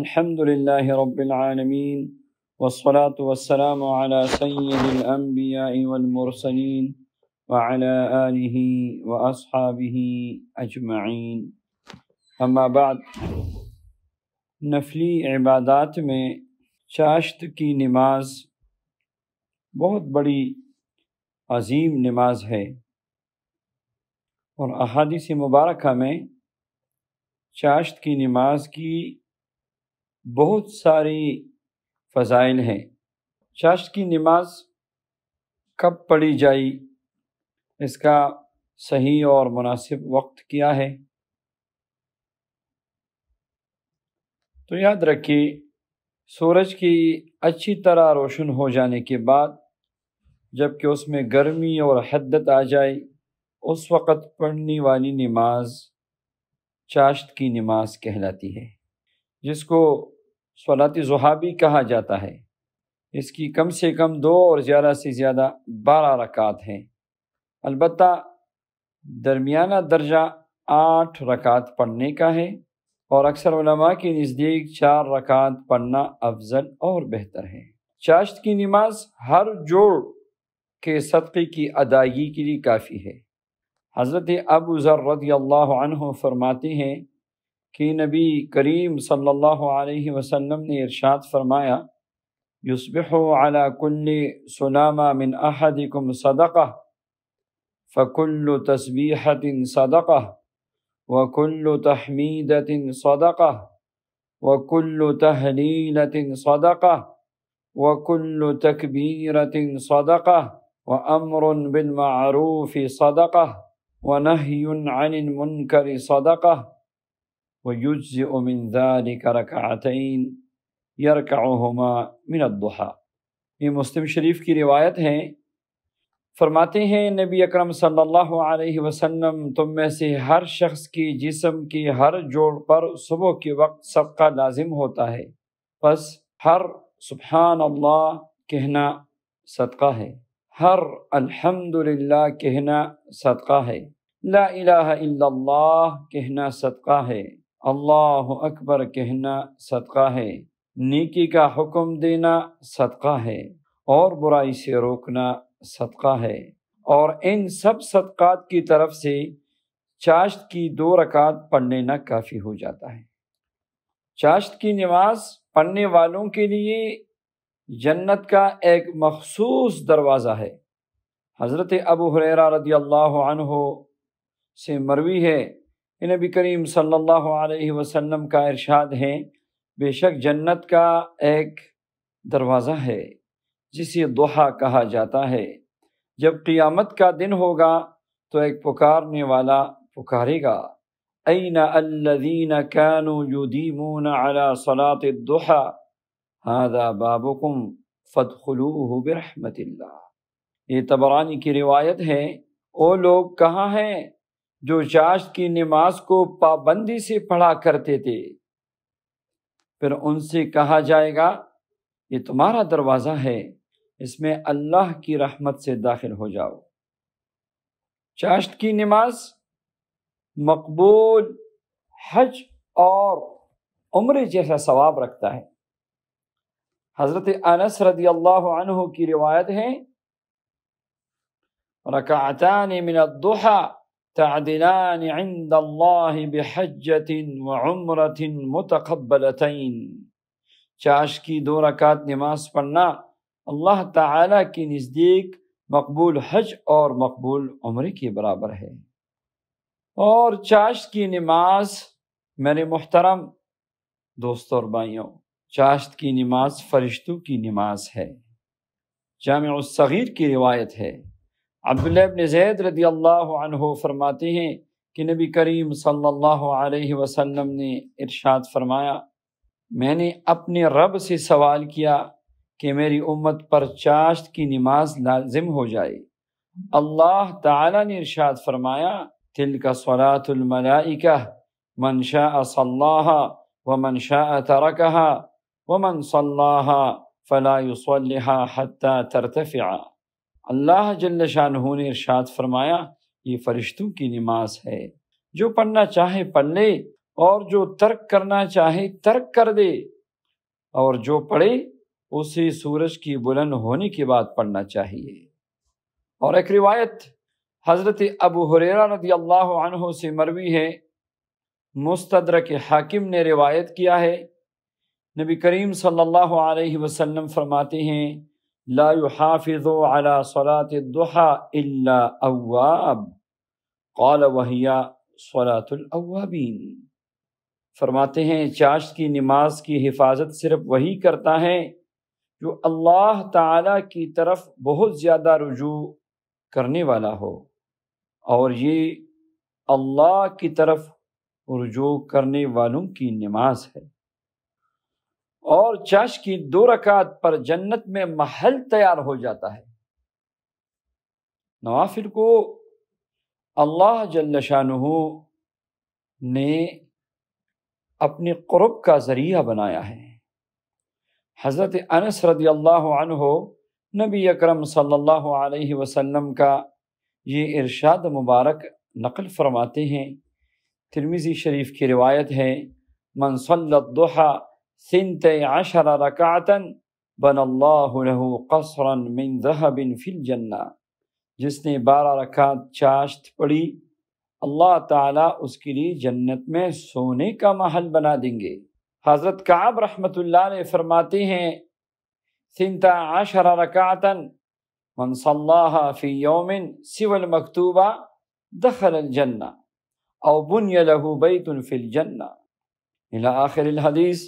الحمد لله رب العالمين والصلاة والسلام على سيد الأنبياء والمرسلين وعلى آله وأصحابه أجمعين اما بعد، نفلی عبادات میں چاشت کی نماز بہت بڑی عظیم نماز ہے، اور احادیث مبارکہ میں چاشت کی نماز کی بہت ساری فضائل ہیں۔ چاشت کی نماز کب پڑھی جائے، اس کا صحیح اور مناسب وقت کیا ہے؟ تو یاد رکھیے، سورج کی اچھی طرح روشن ہو جانے کے بعد، جب کہ اس میں گرمی اور حدت آ جائے، اس وقت پڑھنے والی نماز چاشت کی نماز کہلاتی ہے، جس کو صلاۃ ضحیٰ بھی کہا جاتا ہے۔ اس کی کم سے کم 2 اور زیادہ سے زیادہ 12 رکعات ہیں، البتہ درمیانہ درجہ 8 رکعات پڑھنے کا ہے، اور اکثر علماء کے نزدیک 4 رکعات پڑھنا افضل اور بہتر ہے۔ چاشت کی نماز ہر جوڑ کے صدقے کی ادائیگی کے لیے کافی ہے۔ حضرت ابو ذر رضی اللہ عنہ فرماتے ہیں کہ نبی کریم صلی اللہ علیہ وسلم نے ارشاد فرمایا، یصبح علی کل سلامہ من احدکم صدقہ فکل تسبیحۃ صدقہ وکل تحمیدۃ صدقہ وکل تہلیلۃ صدقہ وکل تکبیرۃ صدقہ وامر بالمعروف صدقہ ونہی عن المنکر صدقہ وَيُجْزِئُ مِن ذَلِكَ رَكَعَتَيْن يَرْكَعُهُمَا مِنَ الضُّحَىٰ۔ یہ مسلم شریف کی روایت ہے۔ فرماتے ہیں نبی اکرم صلی اللہ علیہ وسلم، تم میں سے ہر شخص کی جسم کی ہر جوڑ پر صبح کے وقت صدقہ لازم ہوتا ہے، پس ہر سبحان اللہ کہنا صدقہ ہے، ہر الحمدللہ کہنا صدقہ ہے، لا الہ الا اللہ کہنا صدقہ ہے، اللہ اکبر کہنا صدقہ ہے، نیکی کا حکم دینا صدقہ ہے، اور برائی سے روکنا صدقہ ہے، اور ان سب صدقات کی طرف سے چاشت کی 2 رکعات پڑھ لینا کافی ہو جاتا ہے۔ چاشت کی نماز پڑھنے والوں کے لیے جنت کا ایک مخصوص دروازہ ہے۔ حضرت ابو ہریرہ رضی اللہ عنہ سے مروی ہے کہ نبی کریم صلی اللہ علیہ وسلم کا ارشاد ہے، بے شک جنت کا ایک دروازہ ہے جسے ضحیٰ کہا جاتا ہے۔ جب قیامت کا دن ہوگا تو ایک پکارنے والا پکارے گا، این الذین کانوا یدیمون علی صلاة الضحیٰ ھذا بابکم فادخلوہ برحمت اللہ۔ یہ طبرانی کی روایت ہے، وہ لوگ کہاں ہیں جو چاشت کی نماز کو پابندی سے پڑھا کرتے تھے؟ پھر ان سے کہا جائے گا، یہ تمہارا دروازہ ہے، اس میں اللہ کی رحمت سے داخل ہو جاؤ۔ چاشت کی نماز مقبول حج اور عمرے جیسا ثواب رکھتا ہے۔ حضرت انس رضی اللہ عنہ کی روایت ہے، رکعتان من الضحى تعدلان عند اللہ بحجۃ وعمرۃ متقبلتین۔ چاشت کی 2 رکعت نماز پڑھنا اللہ تعالی کے نزدیک مقبول حج اور مقبول عمرے کے برابر ہے۔ اور چاشت کی نماز، میرے محترم دوستوں اور بھائیوں، چاشت کی نماز فرشتوں کی نماز ہے۔ جامع الصغیر کی روایت ہے، عبداللہ بن زید رضی اللہ عنہ فرماتے ہیں کہ نبی کریم صلی اللہ علیہ وسلم نے ارشاد فرمایا، میں نے اپنے رب سے سوال کیا کہ میری امت پر چاشت کی نماز لازم ہو جائے۔ اللہ تعالی نے ارشاد فرمایا، تلک صلاۃ الملائکہ من شاء صلاھا ومن شاء ترکھا ومن صلاھا فلا یصلیھا حتی ترتفع۔ اللہ جل شانہ نے ارشاد فرمایا، یہ فرشتوں کی نماز ہے، جو پڑھنا چاہے پڑھ لے اور جو ترک کرنا چاہے ترک کر دے، اور جو پڑھے اسے سورج کی بلند ہونے کے بعد پڑھنا چاہیے۔ اور ایک روایت حضرت ابو ہریرہ رضی اللہ عنہ سے مروی ہے، مستدرک حاکم نے روایت کیا ہے، نبی کریم صلی اللہ علیہ وسلم فرماتے ہیں لا يحافظ على صلاة الضحى الا اواب قال وهي صلاة الاوابین۔ فرماتے ہیں چاشت کی نماز کی حفاظت صرف وہی کرتا ہے جو اللہ تعالی کی طرف بہت زیادہ رجوع کرنے والا ہو، اور یہ اللہ کی طرف رجوع کرنے والوں کی نماز ہے۔ اور چاشت کی 2 رکعت پر جنت میں محل تیار ہو جاتا ہے۔ نوافل کو اللہ جل شانہ نے اپنے قرب کا ذریعہ بنایا ہے۔ حضرت انس رضی اللہ عنہ نبی اکرم صلی اللہ علیہ وسلم کا یہ ارشاد مبارک نقل فرماتے ہیں، ترمذی شریف کی روایت ہے، من صلی الضحى 12 رکعتا بنى اللہ له قصرا من ذهب فی الجنہ۔ جس نے 12 رکعت چاشت پڑھی اللہ تعالیٰ اس کے لیے جنت میں سونے کا محل بنا دیں گے۔ حضرت کعب رحمۃ اللہ علیہ فرماتے ہیں 12 رکعتا من صلاها فی یوم سوى المکتوبہ دخل الجنہ او بنی له بیت فی الجنہ الی آخر الحدیث۔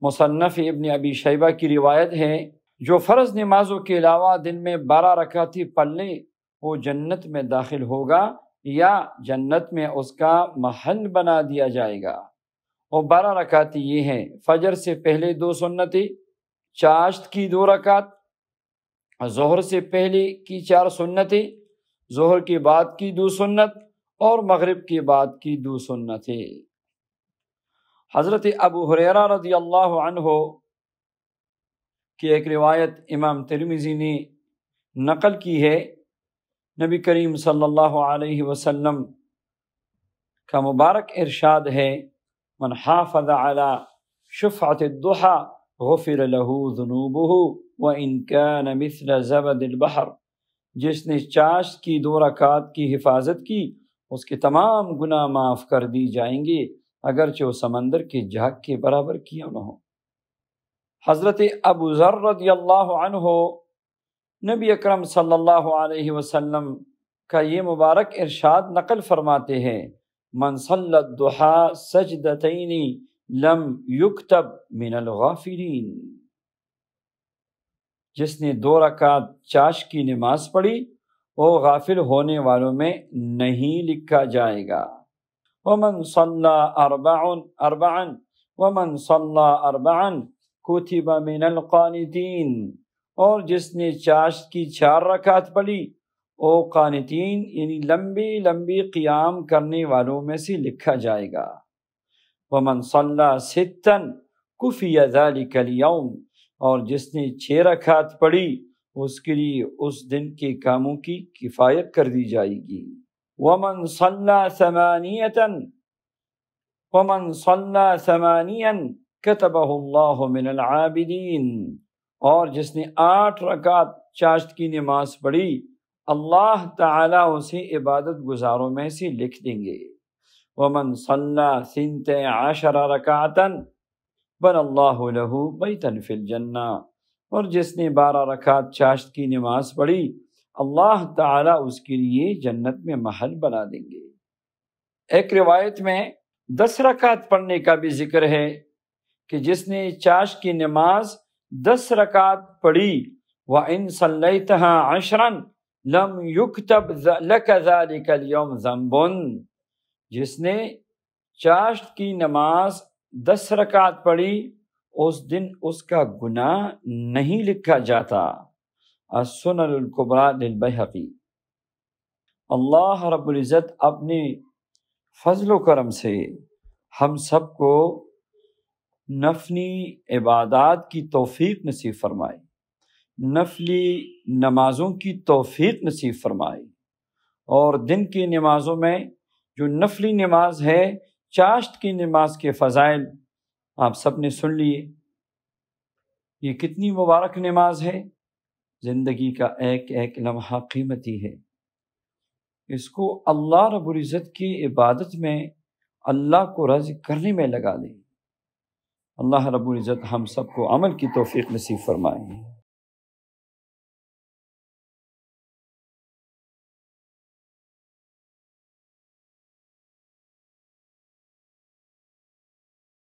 مصنف ابن ابی شیبہ کی روایت ہے، جو فرض نمازوں کے علاوہ دن میں 12 رکعتیں پڑھ لے وہ جنت میں داخل ہوگا یا جنت میں اس کا محل بنا دیا جائے گا۔ اور 12 رکعتیں یہ ہیں، فجر سے پہلے 2 سنتیں، چاشت کی 2 رکعت، ظہر سے پہلے کی 4 سنتیں، ظہر کے بعد کی 2 سنت اور مغرب کے بعد کی 2 سنتیں۔ حضرت ابو ہریرہ رضی اللہ عنہ کی ایک روایت امام ترمذی نے نقل کی ہے، نبی کریم صلی اللہ علیہ وسلم کا مبارک ارشاد ہے، من حافظ على شفعة الضحى غفر له ذنوبه وإن كان مثل زبد البحر۔ جس نے چاشت کی 2 رکعات کی حفاظت کی اس کے تمام گناہ معاف کر دی جائیں گے، اگرچہ وہ سمندر کے جھاگ کے برابر کیوں نہ ہو۔ حضرت ابو ذر رضی اللہ عنہ نبی اکرم صلی اللہ علیہ وسلم کا یہ مبارک ارشاد نقل فرماتے ہیں، من صلی الضحى سجدتین لم یکتب من الغافلین۔ جس نے 2 رکعت چاشت کی نماز پڑھی وہ غافل ہونے والوں میں نہیں لکھا جائے گا۔ ومن صلی اربعا ومن صلی اربعا کتب من القانتین۔ اور جس نے چاشت کی 4 رکعت پڑھی وہ قانتین یعنی لمبی لمبی قیام کرنے والوں میں سے لکھا جائے گا۔ ومن صلی 6 کفی ذلک اليوم۔ اور جس نے 6 رکعت پڑھی اس کے لیے اس دن کے کاموں کی کفایت کر دی جائے گی۔ ومن صلی 8 کتبہ اللہ من العابدین۔ اور جس نے 8 رکعت چاشت کی نماز پڑھی اللہ تعالیٰ اسے عبادت گزاروں میں سے لکھ دیں گے۔ ومن صلی 12 رکعتا بنى اللہ له بیتا فی الجنہ۔ اور جس نے 12 رکعت چاشت کی نماز پڑھی اللہ تعالیٰ اس کے لیے جنت میں محل بنا دیں گے۔ ایک روایت میں 10 رکعت پڑھنے کا بھی ذکر ہے کہ جس نے چاشت کی نماز 10 رکعت پڑھی وَإِن صَلَّيْتَهَا 10 لَمْ يُكْتَبْ لَكَ ذَلِكَ الْيَوْمَ ذَنْبٌ۔ جس نے چاشت کی نماز 10 رکعت پڑھی اس دن اس کا گناہ نہیں لکھا جاتا۔ السنن الکبریٰ للبیہقی۔ اللہ رب العزت اپنے فضل و کرم سے ہم سب کو نفلی عبادات کی توفیق نصیب فرمائے، نفلی نمازوں کی توفیق نصیب فرمائے، اور دن کی نمازوں میں جو نفلی نماز ہے چاشت کی نماز کے فضائل آپ سب نے سن لیے۔ یہ کتنی مبارک نماز ہے، زندگی کا ایک ایک لمحہ قیمتی ہے، اس کو اللہ رب العزت کی عبادت میں، اللہ کو راضی کرنے میں لگا دیں۔ اللہ رب العزت ہم سب کو عمل کی توفیق نصیب فرمائے۔